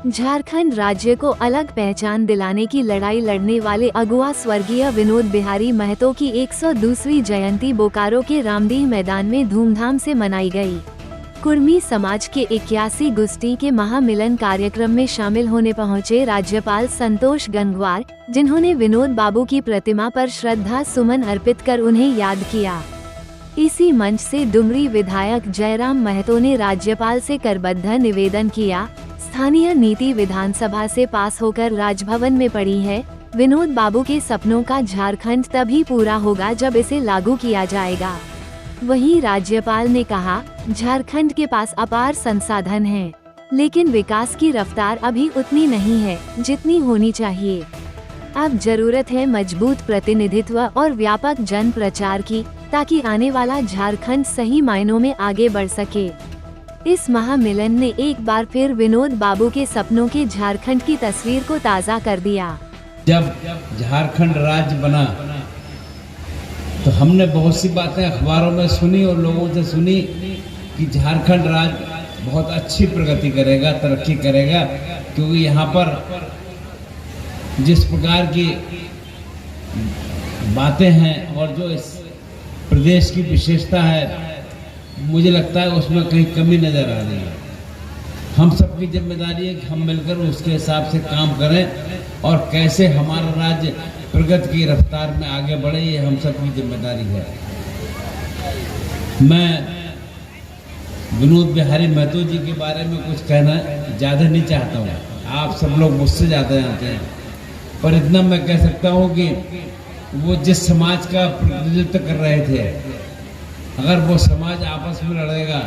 झारखंड राज्य को अलग पहचान दिलाने की लड़ाई लड़ने वाले अगुआ स्वर्गीय विनोद बिहारी महतो की 102वीं जयंती बोकारो के रामदीह मैदान में धूमधाम से मनाई गई। कुर्मी समाज के 81 गुस्टी के महामिलन कार्यक्रम में शामिल होने पहुंचे राज्यपाल संतोष गंगवार, जिन्होंने विनोद बाबू की प्रतिमा पर श्रद्धा सुमन अर्पित कर उन्हें याद किया। इसी मंच से डुमरी विधायक जयराम महतो ने राज्यपाल से करबद्ध निवेदन किया। स्थानीय नीति विधानसभा से पास होकर राजभवन में पड़ी है। विनोद बाबू के सपनों का झारखंड तभी पूरा होगा जब इसे लागू किया जाएगा। वहीं राज्यपाल ने कहा, झारखंड के पास अपार संसाधन हैं, लेकिन विकास की रफ्तार अभी उतनी नहीं है जितनी होनी चाहिए। अब जरूरत है मजबूत प्रतिनिधित्व और व्यापक जन प्रचार की, ताकि आने वाला झारखंड सही मायनों में आगे बढ़ सके। इस महामिलन ने एक बार फिर विनोद बाबू के सपनों के झारखंड की तस्वीर को ताज़ा कर दिया। जब झारखंड राज्य बना तो हमने बहुत सी बातें अखबारों में सुनी और लोगों से सुनी कि झारखंड राज्य बहुत अच्छी प्रगति करेगा, तरक्की करेगा, क्योंकि यहाँ पर जिस प्रकार की बातें हैं और जो इस प्रदेश की विशेषता है, मुझे लगता है उसमें कहीं कमी नजर आ रही है। हम सबकी जिम्मेदारी है कि हम मिलकर उसके हिसाब से काम करें और कैसे हमारा राज्य प्रगति की रफ्तार में आगे बढ़े, ये हम सबकी जिम्मेदारी है। मैं विनोद बिहारी महतो जी के बारे में कुछ कहना ज़्यादा नहीं चाहता हूँ, आप सब लोग मुझसे ज़्यादा जानते हैं, पर इतना मैं कह सकता हूँ कि वो जिस समाज का प्रतिनिधित्व कर रहे थे, अगर वो समाज आपस में लड़ेगा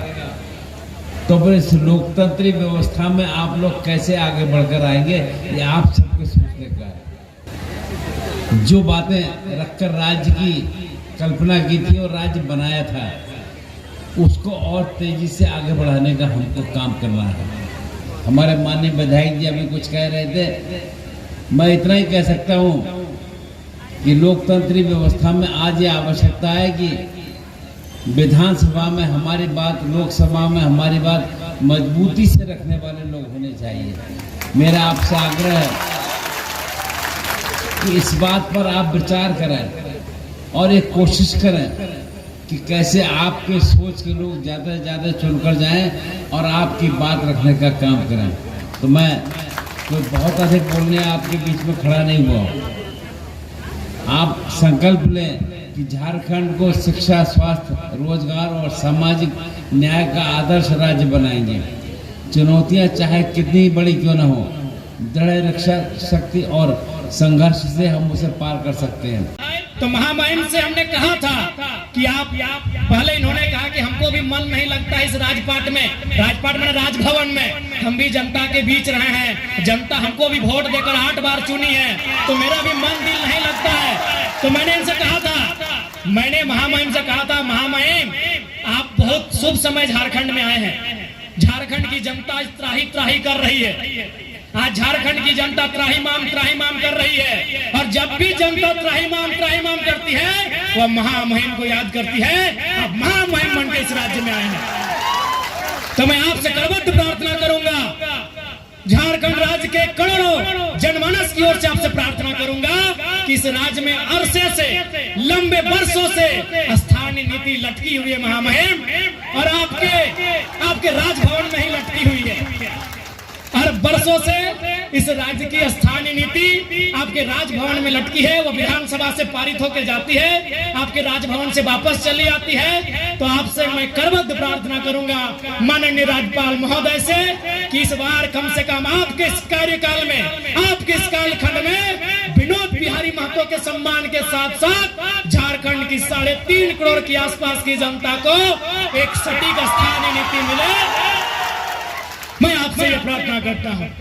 तो फिर इस लोकतंत्री व्यवस्था में आप लोग कैसे आगे बढ़कर आएंगे, ये आप सबके सोचने का है। जो बातें रखकर राज्य की कल्पना की थी और राज्य बनाया था, उसको और तेजी से आगे बढ़ाने का हमको काम करना है। हमारे माननीय विधायक जी अभी कुछ कह रहे थे, मैं इतना ही कह सकता हूँ कि लोकतंत्री व्यवस्था में आज ये आवश्यकता है कि विधानसभा में हमारी बात, लोकसभा में हमारी बात मजबूती से रखने वाले लोग होने चाहिए। मेरा आपसे आग्रह है कि इस बात पर आप विचार करें और एक कोशिश करें कि कैसे आपके सोच के लोग ज़्यादा से ज़्यादा चुनकर जाएं और आपकी बात रखने का काम करें। तो मैं कोई बहुत अधिक बोलने आपके बीच में खड़ा नहीं हुआ। आप संकल्प लें कि झारखंड को शिक्षा, स्वास्थ्य, रोजगार और सामाजिक न्याय का आदर्श राज्य बनाएंगे। चुनौतियां चाहे कितनी बड़ी क्यों न हो, दृढ़ रक्षा शक्ति और संघर्ष से हम उसे पार कर सकते हैं। तो महामहिम से हमने कहा था कि आप पहले इन्होंने कहा कि हमको भी मन नहीं लगता इस राजपाट में राजभवन में। हम भी जनता के बीच रहे हैं, जनता हमको भी वोट देकर 8 बार चुनी है, तो मेरा भी मन दिल नहीं लगता है। तो मैंने इनसे कहा था, मैंने महामहिम से कहा था, महामहिम आप बहुत शुभ समय झारखंड में आए हैं। झारखंड की जनता त्राही त्राही कर रही है। आज झारखंड की जनता त्राहिमाम कर रही है, और जब भी जनता त्राहिमाम करती है, वह महामहिम को याद करती है। अब महामहिम बन के इस राज्य में आए हैं, तो मैं आपसे करबद्ध प्रार्थना करूंगा, झारखंड राज्य के करोड़ों जनमानस की ओर से आपसे प्रार्थना करूंगा कि इस राज्य में अरसे से, लंबे वर्षों से स्थानीय नीति लटकी हुई है महामहिम, और आपके राजभवन में ही लटकी हुई है। हर वर्षों से इस राज्य की स्थानीय नीति आपके राजभवन में लटकी है, वो विधानसभा से पारित होकर जाती है, आपके राजभवन से वापस चली आती है। तो आपसे मैं करबद्ध प्रार्थना करूंगा माननीय राज्यपाल महोदय से कि इस बार कम से कम आपके इस कार्यकाल में, आपके इस कालखंड में विनोद बिहारी महतो के सम्मान के साथ साथ झारखंड की 3.5 करोड़ की आसपास की जनता को एक सटीक स्थानीय नीति मिले। मैं आपसे ये प्रार्थना करता हूँ।